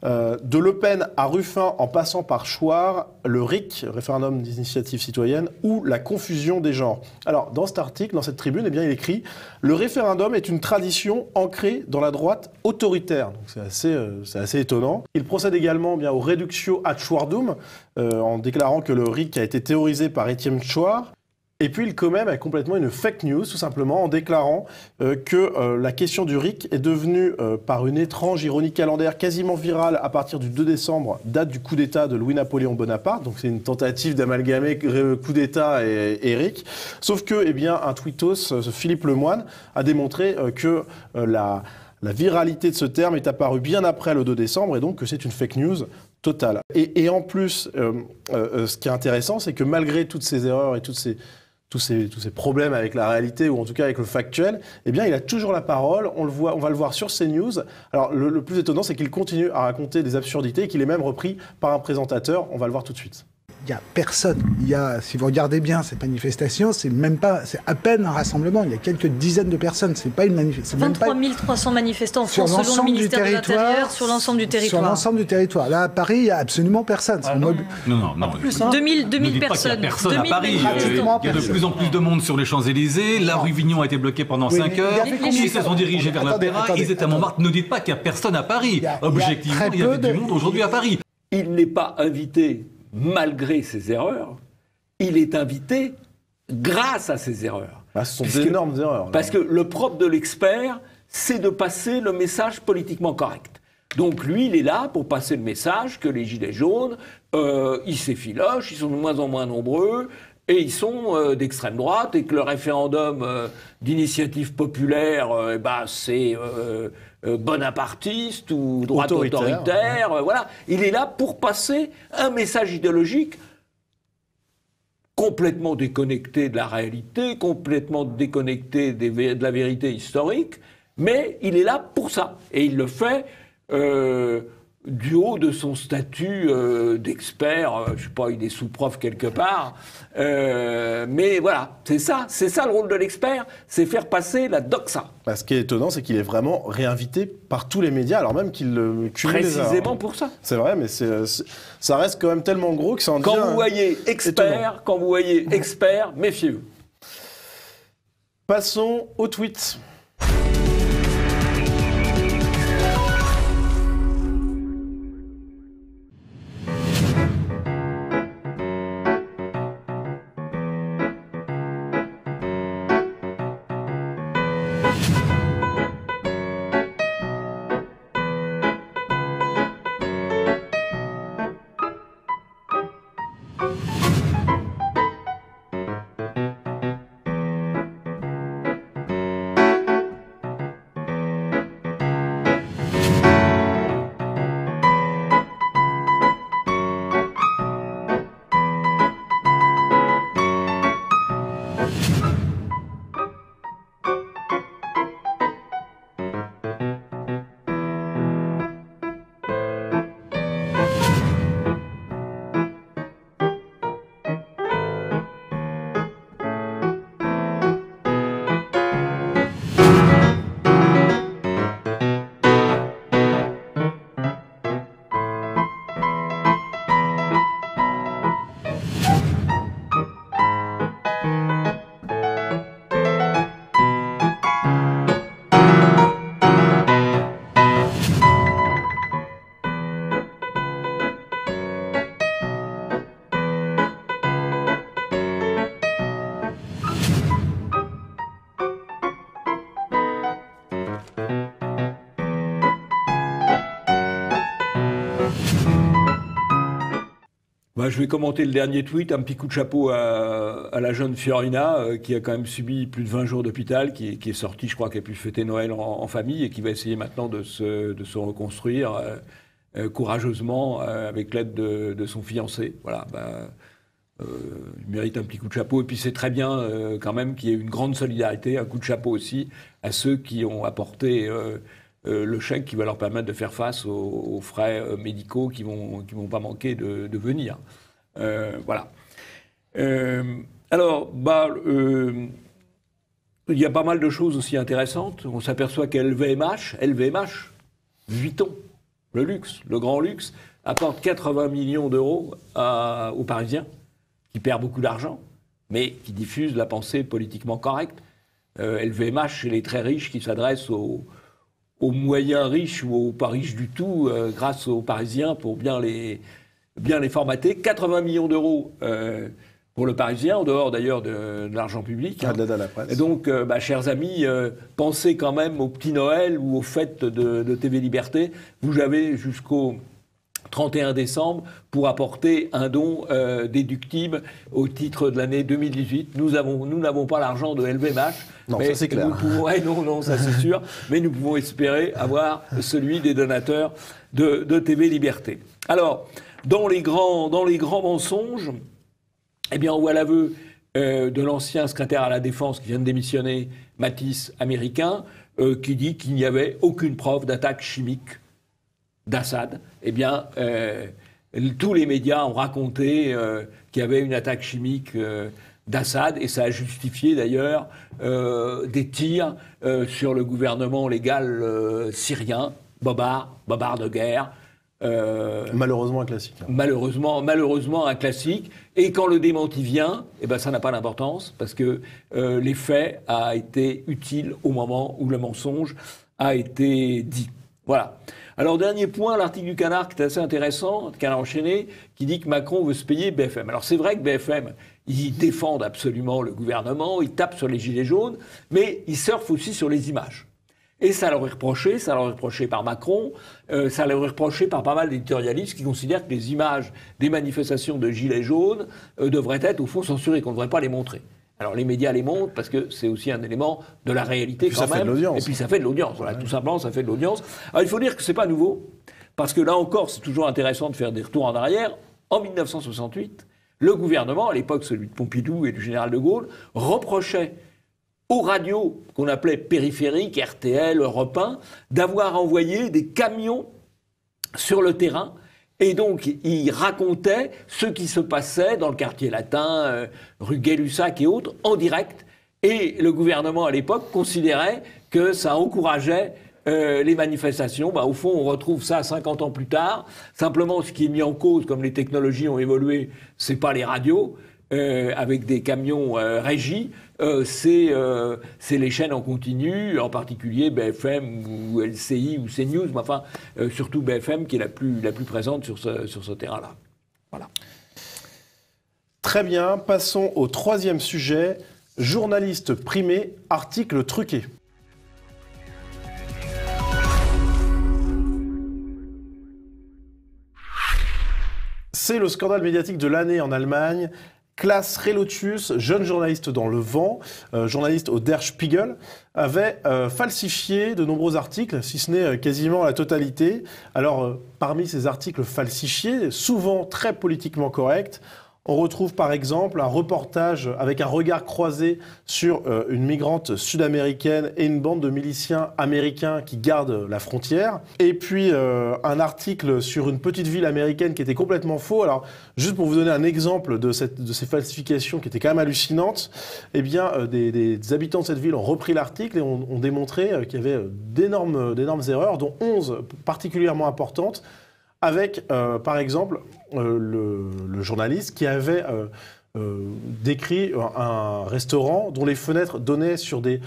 De Le Pen à Ruffin, en passant par Chouard, le RIC, référendum d'initiative citoyenne, ou la confusion des genres. Alors, dans cet article, dans cette tribune, eh bien, il écrit « Le référendum est une tradition ancrée dans la droite autoritaire ». Donc, c'est assez étonnant. Il procède également bien au reductio ad Chouardum, en déclarant que le RIC a été théorisé par Étienne Chouard. Et puis il commet complètement une fake news, tout simplement, en déclarant que la question du RIC est devenue, par une étrange ironie calendaire, quasiment virale à partir du 2 décembre, date du coup d'État de Louis-Napoléon Bonaparte. Donc c'est une tentative d'amalgamer coup d'État et RIC. Sauf que, eh bien, un tweetos, Philippe Lemoine, a démontré que la viralité de ce terme est apparue bien après le 2 décembre, et donc que c'est une fake news totale. Et en plus, ce qui est intéressant, c'est que malgré toutes ces erreurs et tous ces problèmes avec la réalité, ou en tout cas avec le factuel, eh bien, il a toujours la parole. On va le voir sur CNews. Alors, le plus étonnant, c'est qu'il continue à raconter des absurdités et qu'il est même repris par un présentateur. On va le voir tout de suite. Il n'y a personne. Si vous regardez bien cette manifestation, c'est à peine un rassemblement. Il y a quelques dizaines de personnes. C'est pas une manifestation. 23 300 manifestants en France, selon le ministère de l'Intérieur, sur l'ensemble du territoire. Sur l'ensemble du territoire. Là, à Paris, il n'y a absolument personne. Non. Plus, 2000 personnes. Il n'y a personne à Paris. Il y a de plus en plus de monde sur les Champs-Élysées. La rue Vignon a été bloquée pendant 5 heures. Ils se sont dirigés vers l'Opéra. Ils étaient à Montmartre. Ne dites pas qu'il n'y a personne à Paris. Objectivement, il y avait du monde aujourd'hui à Paris. Il n'est pas invité malgré ses erreurs, il est invité grâce à ses erreurs. Ce sont d'énormes erreurs. Là. Parce que le propre de l'expert, c'est de passer le message politiquement correct. Donc lui, il est là pour passer le message que les gilets jaunes, ils s'effilochent, ils sont de moins en moins nombreux, et ils sont d'extrême droite, et que le référendum d'initiative populaire, c'est bonapartiste ou droite autoritaire. Voilà. Il est là pour passer un message idéologique complètement déconnecté de la réalité, complètement déconnecté de la vérité historique, mais il est là pour ça. Et il le fait du haut de son statut d'expert, je ne sais pas, il est sous-prof quelque part, mais voilà, c'est ça le rôle de l'expert, c'est faire passer la doxa. Ce qui est étonnant, c'est qu'il est vraiment réinvité par tous les médias, alors même qu'il cumule précisément pour ça. C'est vrai, mais ça reste quand même tellement gros que ça en devient Quand vous voyez expert, méfiez-vous. Passons au tweet. Je vais commenter le dernier tweet. Un petit coup de chapeau à la jeune Fiorina, qui a quand même subi plus de 20 jours d'hôpital, qui est sortie, je crois qu'elle a pu fêter Noël en famille et qui va essayer maintenant de se reconstruire courageusement avec l'aide de son fiancé. Voilà, il mérite un petit coup de chapeau. Et puis c'est très bien quand même qu'il y ait une grande solidarité, un coup de chapeau aussi à ceux qui ont apporté le chèque qui va leur permettre de faire face aux frais médicaux qui vont pas manquer de venir. Voilà. Alors, il y a pas mal de choses aussi intéressantes. On s'aperçoit qu'LVMH, Vuitton, le luxe, le grand luxe, apporte 80 millions d'euros aux Parisiens, qui perdent beaucoup d'argent, mais qui diffusent la pensée politiquement correcte. LVMH, c'est les très riches qui s'adressent aux moyens riches ou aux pas riches du tout, grâce aux Parisiens pour bien les formater. 80 millions d'euros pour le Parisien, en dehors d'ailleurs de l'argent public. De l'aide à la presse. Et donc, chers amis, pensez quand même au petit Noël ou aux fêtes de TV Liberté. Vous avez jusqu'au 31 décembre pour apporter un don déductible au titre de l'année 2018. Nous n'avons pas l'argent de LVMH. Non, mais ça c'est clair. Non, ça c'est sûr. Mais nous pouvons espérer avoir celui des donateurs de TV Liberté. Alors, dans les grands mensonges, eh bien, on voit l'aveu de l'ancien secrétaire à la Défense qui vient de démissionner, Mattis, américain, qui dit qu'il n'y avait aucune preuve d'attaque chimique d'Assad. Eh bien, tous les médias ont raconté qu'il y avait une attaque chimique d'Assad, et ça a justifié d'ailleurs des tirs sur le gouvernement légal syrien, bobard de guerre. Malheureusement un classique. Malheureusement un classique. Et quand le démenti vient, eh ben ça n'a pas d'importance, parce que l'effet a été utile au moment où le mensonge a été dit. Voilà. Alors, dernier point, l'article du Canard qui est assez intéressant, Canard enchaîné, qui dit que Macron veut se payer BFM. Alors, c'est vrai que BFM, ils défendent absolument le gouvernement, ils tapent sur les gilets jaunes, mais ils surfent aussi sur les images. Et ça leur est reproché par Macron, ça leur est reproché par pas mal d'éditorialistes qui considèrent que les images des manifestations de gilets jaunes devraient être, au fond, censurées, qu'on ne devrait pas les montrer. Alors les médias les montrent parce que c'est aussi un élément de la réalité quand même. Fait de l'audience. Et puis ça fait de l'audience. Voilà, tout simplement, ça fait de l'audience. Alors il faut dire que c'est pas nouveau, parce que là encore, c'est toujours intéressant de faire des retours en arrière. En 1968, le gouvernement, à l'époque celui de Pompidou et du général de Gaulle, reprochait aux radios qu'on appelait périphériques, RTL, Europe 1, d'avoir envoyé des camions sur le terrain. Et donc, il racontait ce qui se passait dans le quartier latin, rue Gay-Lussac et autres, en direct. Et le gouvernement, à l'époque, considérait que ça encourageait les manifestations. Au fond, on retrouve ça 50 ans plus tard. Simplement, ce qui est mis en cause, comme les technologies ont évolué, c'est pas les radios, avec des camions régis, c'est les chaînes en continu, en particulier BFM ou LCI ou CNews, mais enfin surtout BFM qui est la plus présente sur ce terrain-là. Voilà. Très bien, passons au troisième sujet. Journaliste primé, article truqué. C'est le scandale médiatique de l'année en Allemagne. Klaas Relotius, jeune journaliste dans Le Vent, journaliste au Der Spiegel, avait falsifié de nombreux articles, si ce n'est quasiment la totalité. Alors, parmi ces articles falsifiés, souvent très politiquement corrects, on retrouve par exemple un reportage avec un regard croisé sur une migrante sud-américaine et une bande de miliciens américains qui gardent la frontière. Et puis un article sur une petite ville américaine qui était complètement faux. Alors juste pour vous donner un exemple de ces falsifications qui étaient quand même hallucinantes, eh bien des habitants de cette ville ont repris l'article et ont démontré qu'il y avait d'énormes erreurs, dont 11 particulièrement importantes. Avec, par exemple, le journaliste qui avait décrit un restaurant dont les fenêtres donnaient sur des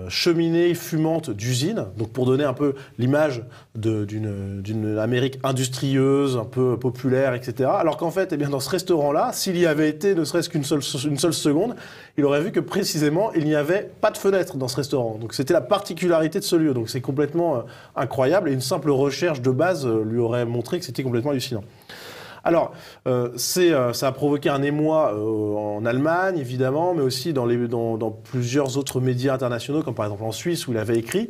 cheminées fumantes d'usines, donc pour donner un peu l'image d'une Amérique industrieuse, un peu populaire, etc. Alors qu'en fait, eh bien, dans ce restaurant-là, s'il y avait été ne serait-ce qu'une seule seconde, il aurait vu que précisément, il n'y avait pas de fenêtre dans ce restaurant. Donc c'était la particularité de ce lieu. Donc c'est complètement incroyable et une simple recherche de base lui aurait montré que c'était complètement hallucinant. Alors, ça a provoqué un émoi en Allemagne, évidemment, mais aussi dans plusieurs autres médias internationaux, comme par exemple en Suisse, où il avait écrit.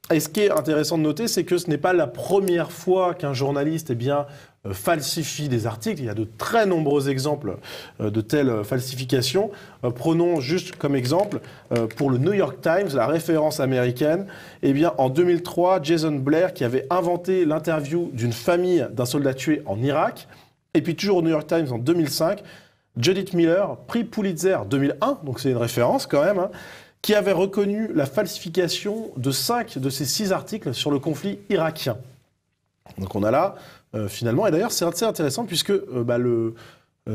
Et ce qui est intéressant de noter, c'est que ce n'est pas la première fois qu'un journaliste falsifie des articles. Il y a de très nombreux exemples de telles falsifications. Prenons juste comme exemple, pour le New York Times, la référence américaine, en 2003, Jason Blair, qui avait inventé l'interview d'une famille d'un soldat tué en Irak, et puis toujours au New York Times en 2005, Judith Miller, prix Pulitzer 2001, donc c'est une référence quand même, qui avait reconnu la falsification de 5 de ces 6 articles sur le conflit irakien. Donc on a là, finalement, et d'ailleurs c'est assez intéressant puisque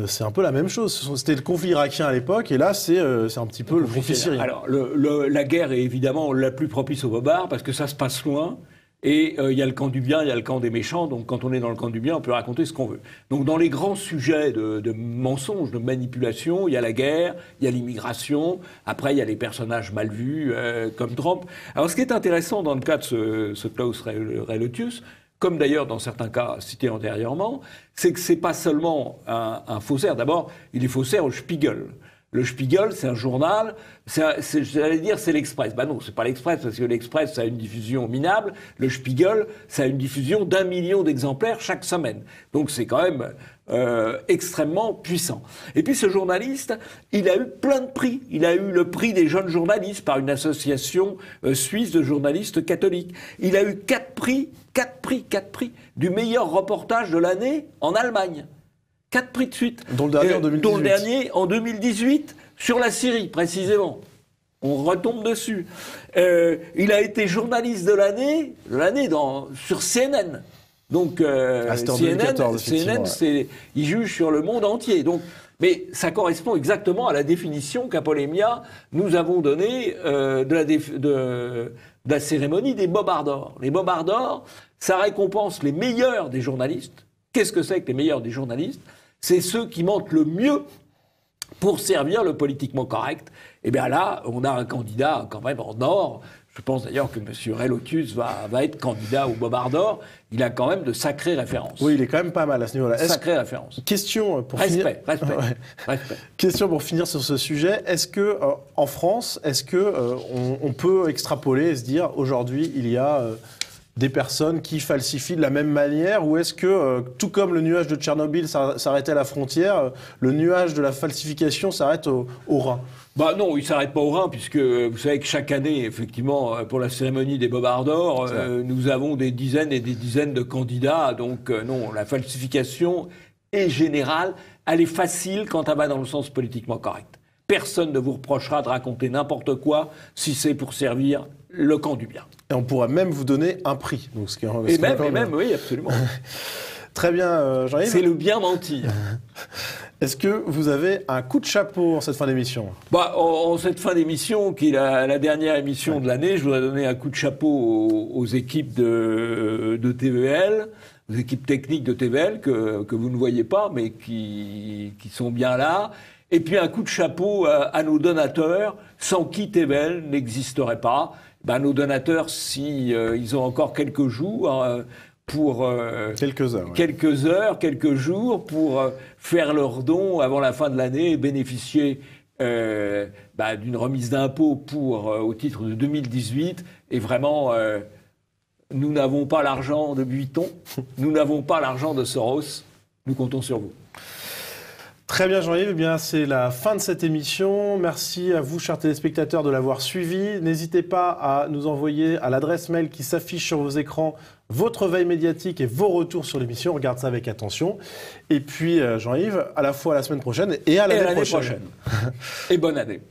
c'est un peu la même chose. C'était le conflit irakien à l'époque, et là c'est un petit peu le conflit syrien. Alors la guerre est évidemment la plus propice aux bobards parce que ça se passe loin. Et il y a le camp du bien, il y a le camp des méchants. Donc quand on est dans le camp du bien, on peut raconter ce qu'on veut. Donc dans les grands sujets de mensonges, de manipulation, il y a la guerre, il y a l'immigration. Après, il y a les personnages mal vus, comme Trump. Alors ce qui est intéressant dans le cas de ce Klaus Relotius, comme d'ailleurs dans certains cas cités antérieurement, c'est que c'est pas seulement un faussaire. D'abord, il est faussaire au Spiegel. Le Spiegel, c'est un journal, j'allais dire c'est l'Express. Ben non, c'est pas l'Express, parce que l'Express, ça a une diffusion minable. Le Spiegel, ça a une diffusion d'1 million d'exemplaires chaque semaine. Donc c'est quand même extrêmement puissant. Et puis ce journaliste, il a eu plein de prix. Il a eu le prix des jeunes journalistes par une association suisse de journalistes catholiques. Il a eu 4 prix du meilleur reportage de l'année en Allemagne. 4 prix de suite. Dont le dernier en 2018. Dont le dernier en 2018, sur la Syrie, précisément. On retombe dessus. Il a été journaliste de l'année sur CNN. Donc, CNN, il juge sur le monde entier. Donc, mais ça correspond exactement à la définition qu'Apolémia nous avons donnée de la cérémonie des Bobards d'or. Les Bobards d'or, ça récompense les meilleurs des journalistes. Qu'est-ce que c'est que les meilleurs des journalistes ? C'est ceux qui mentent le mieux pour servir le politiquement correct. Et bien là, on a un candidat quand même en or. Je pense d'ailleurs que M. Relotius va être candidat au Bobards d'or. Il a quand même de sacrées références. Oui, il est quand même pas mal à ce niveau-là. Sacrées références. Question pour finir. Respect. Question pour finir sur ce sujet. Est-ce que en France, on peut extrapoler et se dire aujourd'hui il y a des personnes qui falsifient de la même manière, ou est-ce que, tout comme le nuage de Tchernobyl s'arrêtait à la frontière, le nuage de la falsification s'arrête au Rhin ? Bah non, il ne s'arrête pas au Rhin, puisque vous savez que chaque année, effectivement, pour la cérémonie des Bobards d'or, nous avons des dizaines et des dizaines de candidats. Donc non, la falsification est générale, elle est facile quand elle va dans le sens politiquement correct. Personne ne vous reprochera de raconter n'importe quoi si c'est pour servir le camp du bien. Et on pourra même vous donner un prix. Donc, Oui, absolument. Très bien, Jean-Yves. C'est le bien mentir. Est-ce que vous avez un coup de chapeau en cette fin d'émission ? En cette fin d'émission, qui est la dernière émission de l'année, je voudrais donner un coup de chapeau aux équipes de TVL, aux équipes techniques de TVL que vous ne voyez pas, mais qui sont bien là. Et puis un coup de chapeau à nos donateurs, sans qui TVL n'existerait pas. Nos donateurs, si ils ont encore quelques jours pour quelques jours pour faire leurs dons avant la fin de l'année et bénéficier d'une remise d'impôt au titre de 2018. Et vraiment, nous n'avons pas l'argent de Vuitton, nous n'avons pas l'argent de Soros. Nous comptons sur vous. Très bien Jean-Yves, eh bien, c'est la fin de cette émission. Merci à vous, chers téléspectateurs, de l'avoir suivi. N'hésitez pas à nous envoyer à l'adresse mail qui s'affiche sur vos écrans votre veille médiatique et vos retours sur l'émission. On regarde ça avec attention. Et puis Jean-Yves, à la fois à la semaine prochaine et à l'année prochaine. Et bonne année.